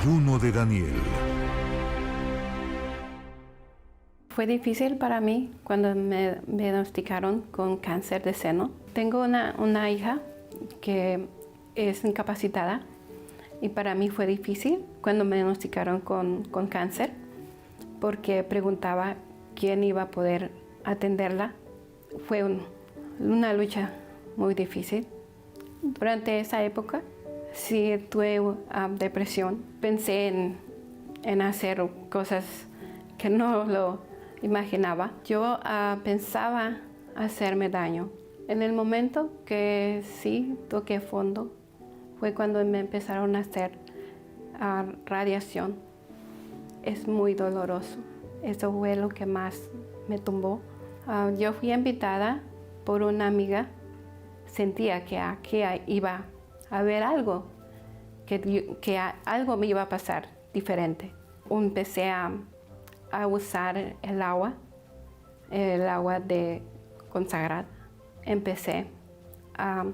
Ayuno de Daniel. Fue difícil para mí cuando me diagnosticaron con cáncer de seno. Tengo una hija que es incapacitada y para mí fue difícil cuando me diagnosticaron con cáncer porque preguntaba quién iba a poder atenderla. Fue una lucha muy difícil. Durante esa época sí tuve depresión. Pensé en hacer cosas que no lo imaginaba. Yo pensaba hacerme daño. En el momento que sí toqué fondo fue cuando me empezaron a hacer radiación. Es muy doloroso. Eso fue lo que más me tumbó. Yo fui invitada por una amiga. Sentía que aquí iba a haber algo, que algo me iba a pasar diferente. Empecé a usar el agua consagrada. Empecé a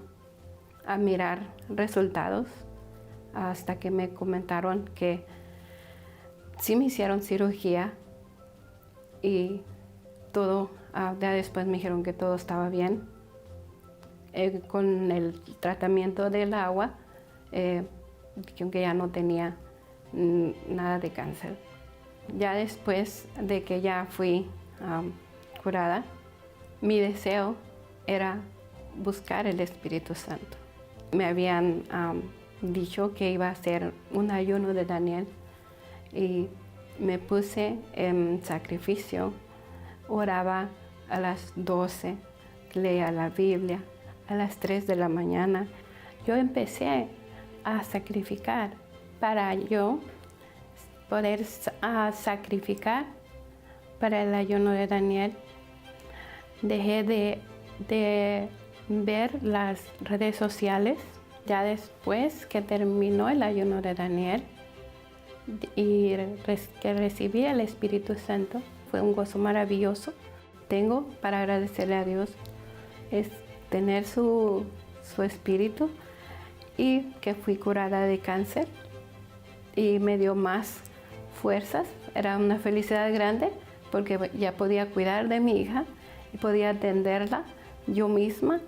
mirar resultados hasta que me comentaron que sí me hicieron cirugía y todo, ya después me dijeron que todo estaba bien. Con el tratamiento del agua, que ya no tenía nada de cáncer. Ya después de que ya fui curada, mi deseo era buscar el Espíritu Santo. Me habían dicho que iba a hacer un ayuno de Daniel y me puse en sacrificio, oraba a las 12, leía la Biblia. A las 3 de la mañana, yo empecé a sacrificar para yo poder sacrificar para el ayuno de Daniel. Dejé de ver las redes sociales ya después que terminó el ayuno de Daniel y que recibí el Espíritu Santo. Fue un gozo maravilloso. Tengo para agradecerle a Dios es tener su espíritu y que fui curada de cáncer y me dio más fuerzas. Era una felicidad grande porque ya podía cuidar de mi hija y podía atenderla yo misma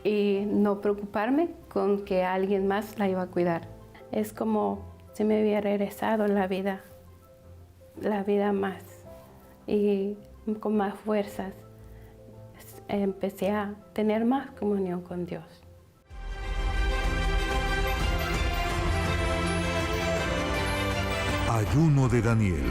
y no preocuparme con que alguien más la iba a cuidar. Es como si me hubiera regresado la vida más y con más fuerzas. Empecé a tener más comunión con Dios. Ayuno de Daniel.